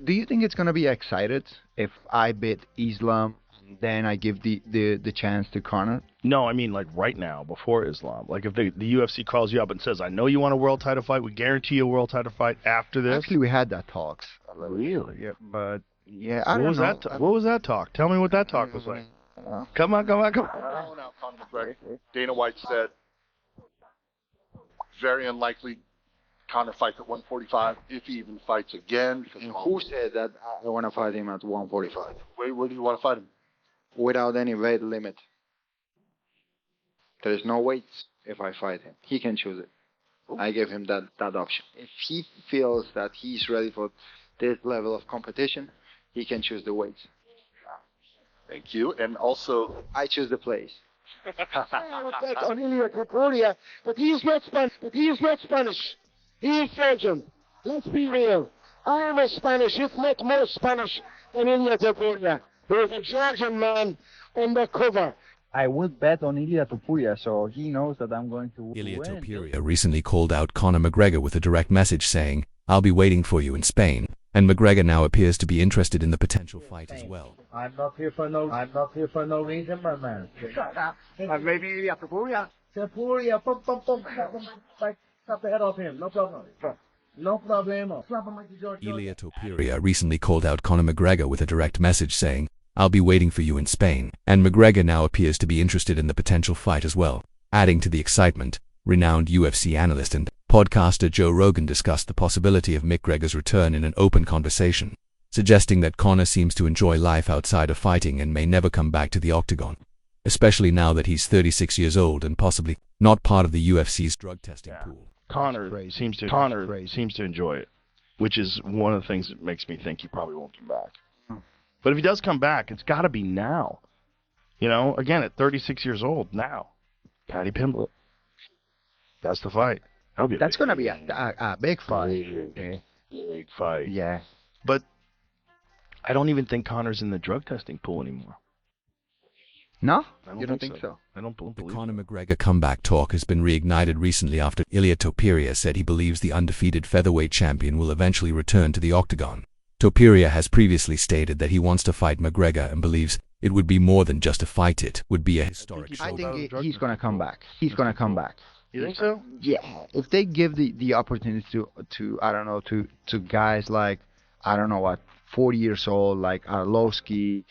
Do you think it's gonna be excited if I beat Islam and then I give the chance to Conor? No, I mean like right now, before Islam. Like if the UFC calls you up and says, I know you want a world title fight, we guarantee you a world title fight after this. Actually, we had that talks. Really? Yeah, but yeah, I What don't was know. that? What was that talk? Tell me what that talk was like. Come on. Calling out Conor McGregor. Dana White said, very unlikely Conor fights at 145 if he even fights again. Because Who said that I want to fight him at 145 where do you want to fight him? without any weight limit? There is no weights if I fight him. He can choose it. I give him that option. If he feels that he's ready for this level of competition, he can choose the weights. Thank you. And also, I choose the place. On Ilia Topuria, but he is not Spanish. He is Belgian. Let's be real. I am a Spanish, if not more Spanish than Ilia Topuria. He is a Georgian man undercover. I would bet on Ilia Topuria, so he knows that I'm going to Ilia win. Topuria recently called out Conor McGregor with a direct message saying, "I'll be waiting for you in Spain," and McGregor now appears to be interested in the potential fight as well. I'm not here for no reason, my man. Shut up. Maybe Ilia Topuria. Topuria, Slap the head off him, no problem. No problemo. Slap him like the George. Ilia Topuria recently called out Conor McGregor with a direct message saying, "I'll be waiting for you in Spain," and McGregor now appears to be interested in the potential fight as well. Adding to the excitement, renowned UFC analyst and podcaster Joe Rogan discussed the possibility of McGregor's return in an open conversation, suggesting that Conor seems to enjoy life outside of fighting and may never come back to the octagon, especially now that he's 36 years old and possibly not part of the UFC's drug testing pool. Conor seems to enjoy it, which is one of the things that makes me think he probably won't come back. But if he does come back, it's got to be now. You know, again, at 36 years old, now. Paddy Pimblett. That's the fight. That's gonna be a big fight. Big fight. Yeah. But I don't even think Conor's in the drug testing pool anymore. No, I you don't think so? I don't The believe Conor McGregor comeback talk has been reignited recently after Ilia Topuria said he believes the undefeated featherweight champion will eventually return to the octagon. Topuria has previously stated that he wants to fight McGregor and believes it would be more than just a fight. It would be a historic I show. think he's gonna come back. He's gonna come back. You think so? Yeah. If they give the opportunity to I don't know to guys like I don't know what 40 years old like Arlovsky,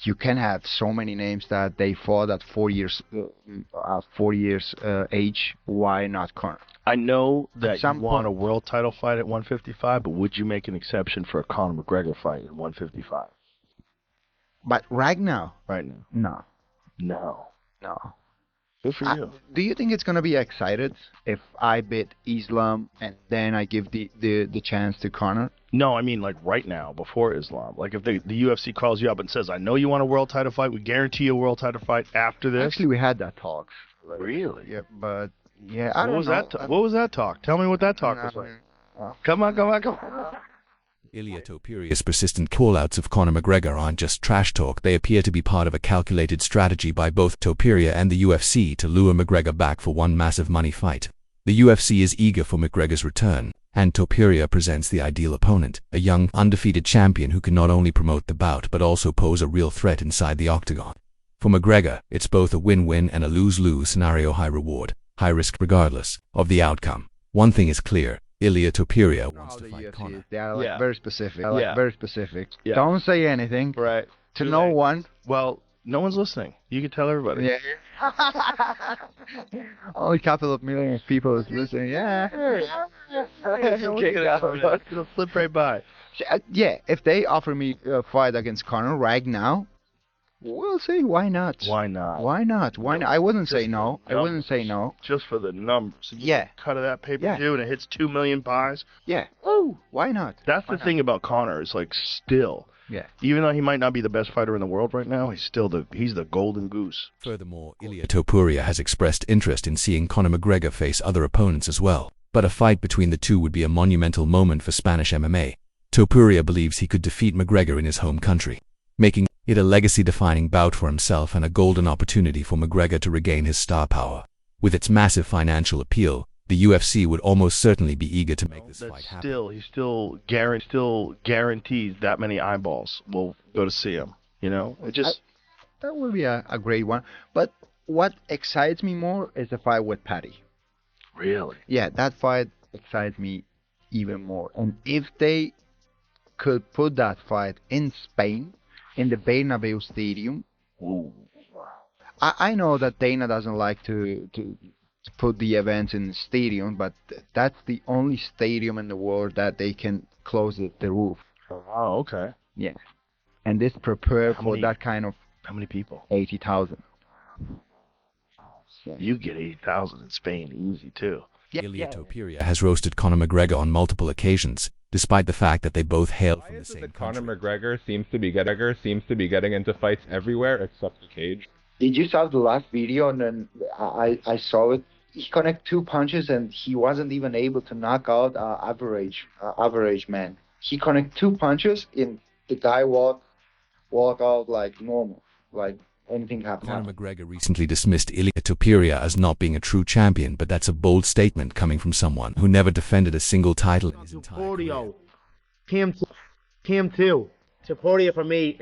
you can have so many names that they fought at 40 years age. Why not Conor? I know that you want point- a world title fight at 155, but would you make an exception for a Conor McGregor fight at 155? But right now, Right now. no. No. Good for you. Do you think it's gonna be excited if I beat Islam and then I give the chance to Conor? No, I mean like right now, before Islam. Like if the UFC calls you up and says, I know you want a world title fight, we guarantee you a world title fight after this. Actually, we had that talks. Really? Yeah, but yeah, I What don't was know. that? What was that talk? Tell me what that talk was like. Come on. Ilia Topuria's persistent callouts of Conor McGregor aren't just trash talk. They appear to be part of a calculated strategy by both Topuria and the UFC to lure McGregor back for one massive money fight. The UFC is eager for McGregor's return, and Topuria presents the ideal opponent, a young, undefeated champion who can not only promote the bout but also pose a real threat inside the octagon. For McGregor, it's both a win-win and a lose-lose scenario, high reward, high risk regardless of the outcome. One thing is clear, Ilia Topuria wants to fight Conor. They are like Yeah. very specific. Yeah. Very specific. Yeah. Don't say anything Right. to Too no late. one. Well, no one's listening. You can tell everybody. Yeah. Only a couple of million people is listening. Yeah. It'll flip right by. Yeah. If they offer me a fight against Conor right now, we'll say why not? Why not? Why not? Why not? I wouldn't say no. I wouldn't say no. Just for the numbers. If you Yeah. Cut of that pay-per-view and it hits 2 million buys. Yeah. Oh, why not? That's Why the not? thing about Conor is like still. Yeah. Even though he might not be the best fighter in the world right now, he's the golden goose. Furthermore, Ilia Topuria has expressed interest in seeing Conor McGregor face other opponents as well, but a fight between the two would be a monumental moment for Spanish MMA. Topuria believes he could defeat McGregor in his home country, making it a legacy-defining bout for himself and a golden opportunity for McGregor to regain his star power. With its massive financial appeal, the UFC would almost certainly be eager to make this fight happen. He still guarantees that many eyeballs will go to see him. You know, it just that would be a great one. But what excites me more is the fight with Paddy. really. Yeah, that fight excites me even more. And if they could put that fight in Spain, in the Bernabeu Stadium, Ooh. I know that Dana doesn't like to put the events in the stadium, but that's the only stadium in the world that they can close the roof. Oh, okay. Yeah. And this prepared How for many- that kind of How many people? 80,000. You get 80,000 in Spain, easy too. Ilia Topuria has roasted Conor McGregor on multiple occasions, despite the fact that they both hail from the same Conor country. McGregor seems to be getting into fights everywhere except the cage. Did you saw the last video? And then I saw it. He connected 2 punches and he wasn't even able to knock out average man. He connected 2 punches and the guy walk out like normal, like anything happened. Conor McGregor recently dismissed Ilia Topuria as not being a true champion, but that's a bold statement coming from someone who never defended a single title in his entire career. Came to. Topuria for me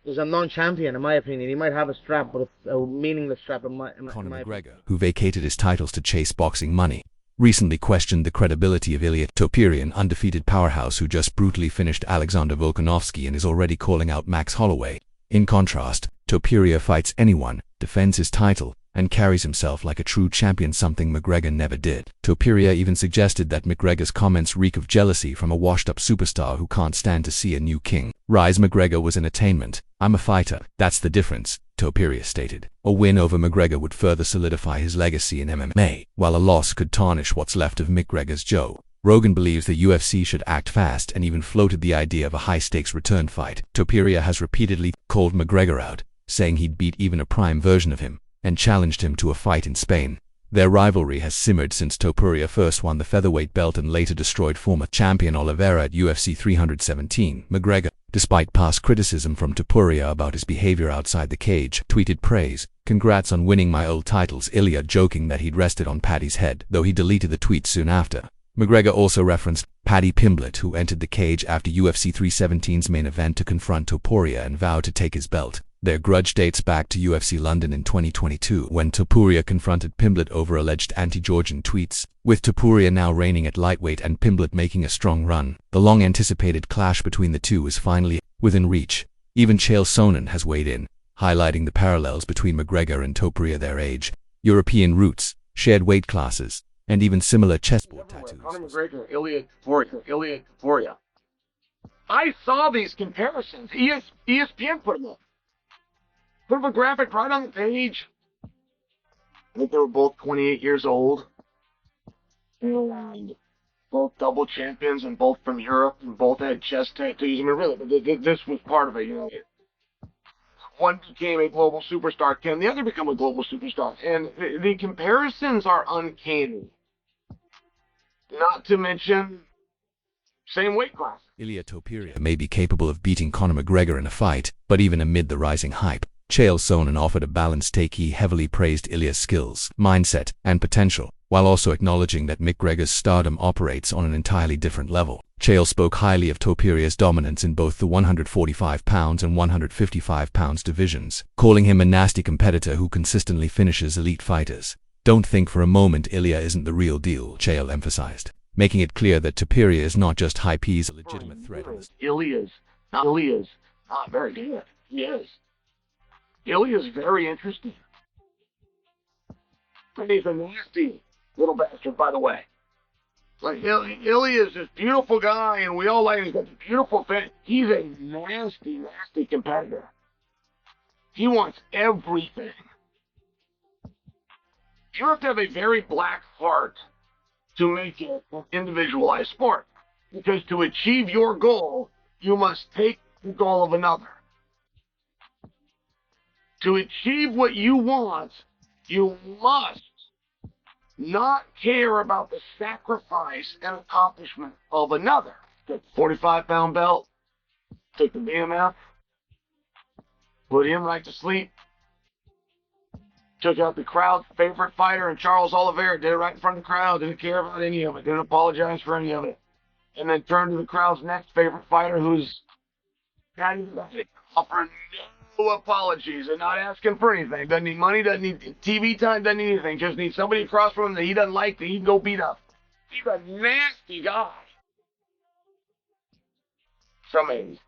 is a non-champion in my opinion. He might have a strap, but it's a meaningless strap in my Conor opinion. McGregor, who vacated his titles to chase boxing money, recently questioned the credibility of Ilia Topuria, an undefeated powerhouse who just brutally finished Alexander Volkanovski and is already calling out Max Holloway. In contrast, Topuria fights anyone, defends his title, and carries himself like a true champion, something McGregor never did. Topuria even suggested that McGregor's comments reek of jealousy from a washed-up superstar who can't stand to see a new king. Rise McGregor was entertainment. I'm a fighter. That's the difference, Topuria stated. A win over McGregor would further solidify his legacy in MMA, while a loss could tarnish what's left of McGregor's Joe. Rogan believes the UFC should act fast and even floated the idea of a high-stakes return fight. Topuria has repeatedly called McGregor out, saying he'd beat even a prime version of him, and challenged him to a fight in Spain. Their rivalry has simmered since Topuria first won the featherweight belt and later destroyed former champion Oliveira at UFC 317. McGregor, despite past criticism from Topuria about his behavior outside the cage, tweeted praise. "Congrats on winning my old titles," Ilia joking that he'd rested on Paddy's head, though he deleted the tweet soon after. McGregor also referenced Paddy Pimblett, who entered the cage after UFC 317's main event to confront Topuria and vowed to take his belt. Their grudge dates back to UFC London in 2022, when Topuria confronted Pimblett over alleged anti-Georgian tweets. With Topuria now reigning at lightweight and Pimblett making a strong run, the long-anticipated clash between the two is finally within reach. Even Chael Sonnen has weighed in, highlighting the parallels between McGregor and Topuria: their age, European roots, shared weight classes, and even similar chessboard tattoos. Conor McGregor, Ilia Topuria. I saw these comparisons. ESPN put them up. Put up a graphic right on the page. I think they were both 28 years old. And both double champions and both from Europe and both had chest tattoos. I mean, really, this was part of it. You know, one became a global superstar, can the other become a global superstar? And the comparisons are uncanny. Not to mention, same weight class. Ilia Topuria may be capable of beating Conor McGregor in a fight, but even amid the rising hype, Chael Sonnen offered a balanced take. He heavily praised Ilia's skills, mindset, and potential, while also acknowledging that McGregor's stardom operates on an entirely different level. Chael spoke highly of Topuria's dominance in both the 145 pounds and 155 pounds divisions, calling him a nasty competitor who consistently finishes elite fighters. "Don't think for a moment Ilia isn't the real deal," Chael emphasized, making it clear that Topuria is not just hype, he's a legitimate threat. Ilia's not very good. He is. Ilia's very interesting. And he's a nasty little bastard, by the way. Like, Ilia's this beautiful guy, and we all like him. He's got a beautiful face. He's a nasty, nasty competitor. He wants everything. You have to have a very black heart to make it an individualized sport. Because to achieve your goal, you must take the goal of another. To achieve what you want, you must not care about the sacrifice and accomplishment of another. Took the 45-pound belt, took the BMF, put him right to sleep, took out the crowd's favorite fighter and Charles Oliveira, did it right in front of the crowd, didn't care about any of it, didn't apologize for any of it. And then turned to the crowd's next favorite fighter who's not even offering no apologies and not asking for anything. Doesn't need money, doesn't need TV time, doesn't need anything. Just needs somebody across from him that he doesn't like that he can go beat up. He's a nasty guy. It's amazing.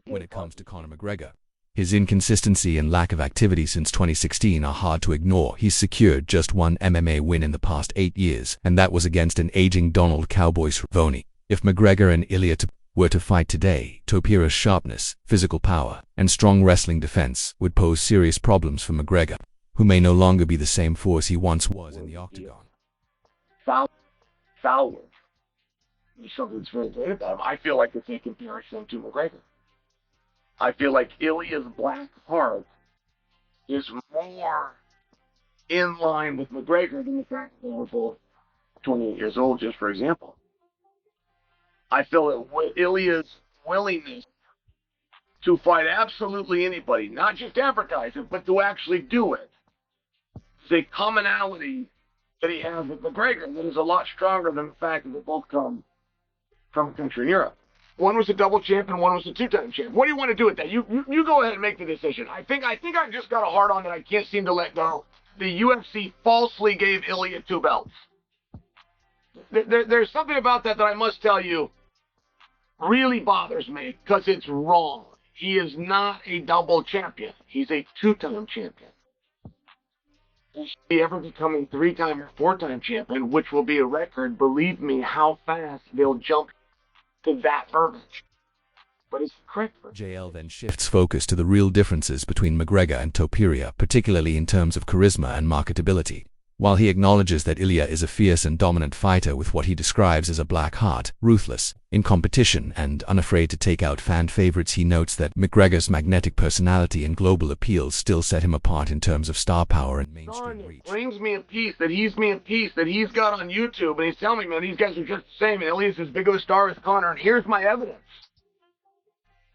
When it comes to Conor McGregor, his inconsistency and lack of activity since 2016 are hard to ignore. He's secured just one MMA win in the past 8 years, and that was against an aging Donald Cowboy Cerrone. If McGregor and Ilia Topuria were to fight today, Topuria's sharpness, physical power, and strong wrestling defense would pose serious problems for McGregor, who may no longer be the same force he once was in the octagon. Fowler. Something's very great about him. I feel like it's a comparison to McGregor. I feel like Ilia's black heart is more in line with McGregor than the fact that they were both 28 years old, just for example. I feel that Ilia's willingness to fight absolutely anybody, not just advertise it, but to actually do it, is a commonality that he has with McGregor that is a lot stronger than the fact that they both come from a country in Europe. One was a double champion, one was a two-time champion. What do you want to do with that? You go ahead and make the decision. I think I've just got a hard on that I can't seem to let go. The UFC falsely gave Ilia 2 belts. There's something about that I must tell you really bothers me because it's wrong. He is not a double champion. He's a two-time champion. Will he ever become a 3-time or 4-time champion, which will be a record? Believe me, how fast they'll jump to that verbiage. But it's correct. JL then shifts focus to the real differences between McGregor and Topuria, particularly in terms of charisma and marketability. While he acknowledges that Ilia is a fierce and dominant fighter with what he describes as a black heart, ruthless in competition and unafraid to take out fan favorites, he notes that McGregor's magnetic personality and global appeal still set him apart in terms of star power and mainstream reach. Brings me a piece that he's got on YouTube, and he's telling me, man, these guys are just the same, and Ilia's as big of a star as Conor, and here's my evidence.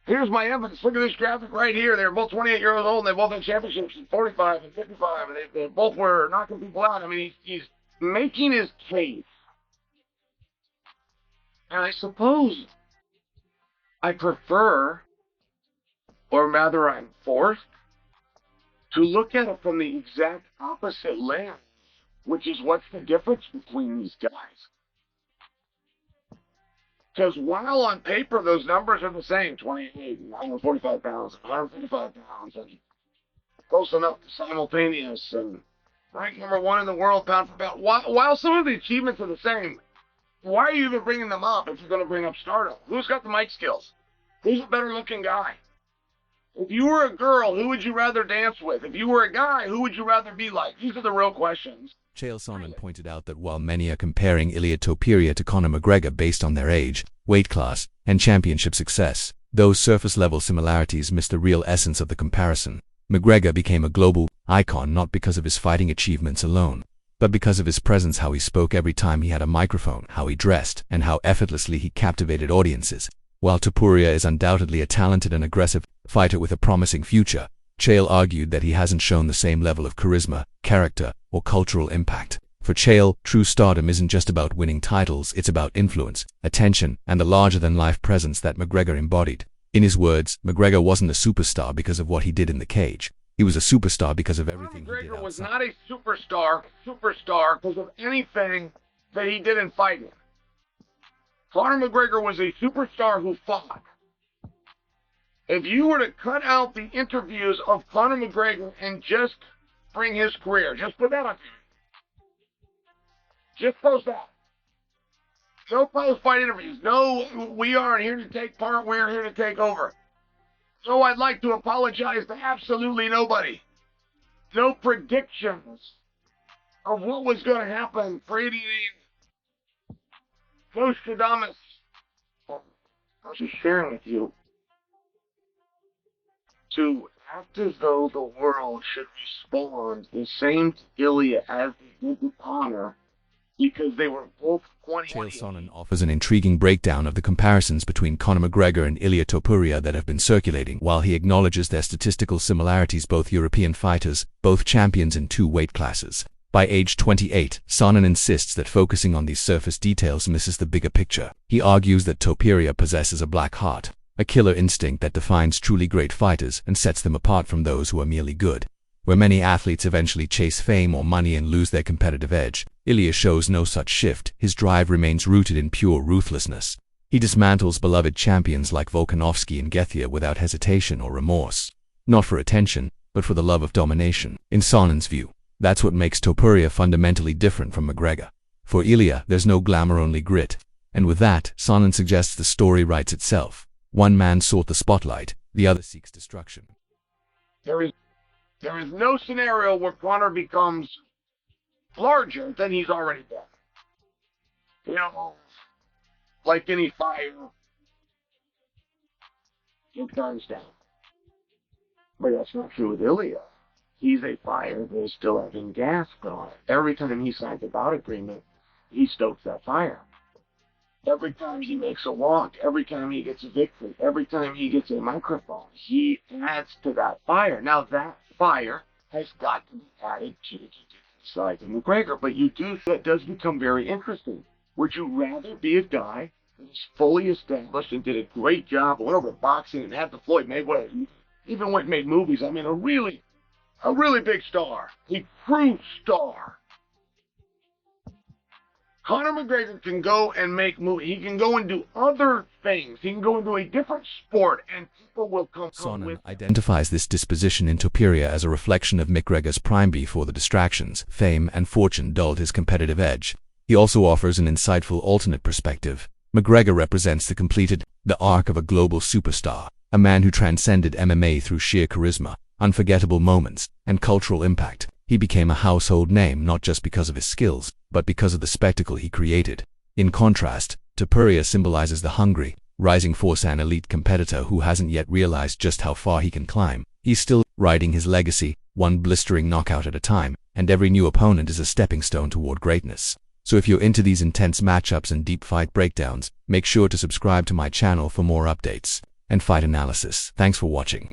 Here's my evidence. Look at this graphic right here. They're both 28 years old, and they both had championships in 45 and 55, and they both were knocking people out. I mean, he's making his case. And I suppose I prefer, or rather I'm forced, to look at it from the exact opposite lens, which is what's the difference between these guys. Because while on paper those numbers are the same, 28, 145 pounds, 155 pounds, and close enough to simultaneous, and ranked #1 in the world pound for pound, while some of the achievements are the same, why are you even bringing them up if you're going to bring up stardom? Who's got the mic skills? Who's a better looking guy? If you were a girl, who would you rather dance with? If you were a guy, who would you rather be like? These are the real questions. Chael Sonnen pointed out that while many are comparing Ilia Topuria to Conor McGregor based on their age, weight class, and championship success, those surface-level similarities miss the real essence of the comparison. McGregor became a global icon not because of his fighting achievements alone, but because of his presence, how he spoke every time he had a microphone, how he dressed, and how effortlessly he captivated audiences. While Topuria is undoubtedly a talented and aggressive fighter with a promising future, Chael argued that he hasn't shown the same level of charisma, character, or cultural impact. For Chael, true stardom isn't just about winning titles, it's about influence, attention, and the larger-than-life presence that McGregor embodied. In his words, McGregor wasn't a superstar because of what he did in the cage. He was a superstar because of everything he did outside. McGregor was not a superstar because of anything that he did in fighting. Conor McGregor was a superstar who fought. If you were to cut out the interviews of Conor McGregor and just bring his career, just put that on. Just post that. No post-fight interviews. No, we aren't here to take part. We're here to take over. No, I'd like to apologize to absolutely nobody. No predictions of what was going to happen. Brady Nostradamus. I was just sharing with you. To act as though the world should respond the same to Ilia as they did to Conor because they were both 20. Chael Sonnen offers an intriguing breakdown of the comparisons between Conor McGregor and Ilia Topuria that have been circulating. While he acknowledges their statistical similarities, both European fighters, both champions in 2 weight classes. By age 28, Sonnen insists that focusing on these surface details misses the bigger picture. He argues that Topuria possesses a black heart, a killer instinct that defines truly great fighters and sets them apart from those who are merely good. Where many athletes eventually chase fame or money and lose their competitive edge, Ilia shows no such shift. His drive remains rooted in pure ruthlessness. He dismantles beloved champions like Volkanovski and Gethia without hesitation or remorse. Not for attention, but for the love of domination. In Sonnen's view, that's what makes Topuria fundamentally different from McGregor. For Ilia, there's no glamour, only grit. And with that, Sonnen suggests the story writes itself. One man sought the spotlight, the other seeks destruction. There is no scenario where Conor becomes larger than he's already been. You know, like any fire, it burns down. But that's not true with Ilia. He's a fire that is still having gas going. Every time he signs a bout agreement, he stokes that fire. Every time he makes a walk, every time he gets a victory, every time he gets a microphone, he adds to that fire. Now that fire has got to be added to the side of McGregor, but that does become very interesting. Would you rather be a guy who's fully established and did a great job, went over to boxing and had the Floyd Mayweather, even went and made movies? I mean, a really big star, a true star. Conor McGregor can go and make movies. He can go and do other things. He can go into a different sport, and people will come Sonnen identifies this disposition in Topuria as a reflection of McGregor's prime before the distractions, fame, and fortune dulled his competitive edge. He also offers an insightful alternate perspective. McGregor represents the arc of a global superstar, a man who transcended MMA through sheer charisma, unforgettable moments, and cultural impact. He became a household name not just because of his skills, but because of the spectacle he created. In contrast, Topuria symbolizes the hungry, rising force, an elite competitor who hasn't yet realized just how far he can climb. He's still riding his legacy, one blistering knockout at a time, and every new opponent is a stepping stone toward greatness. So if you're into these intense matchups and deep fight breakdowns, make sure to subscribe to my channel for more updates and fight analysis. Thanks for watching.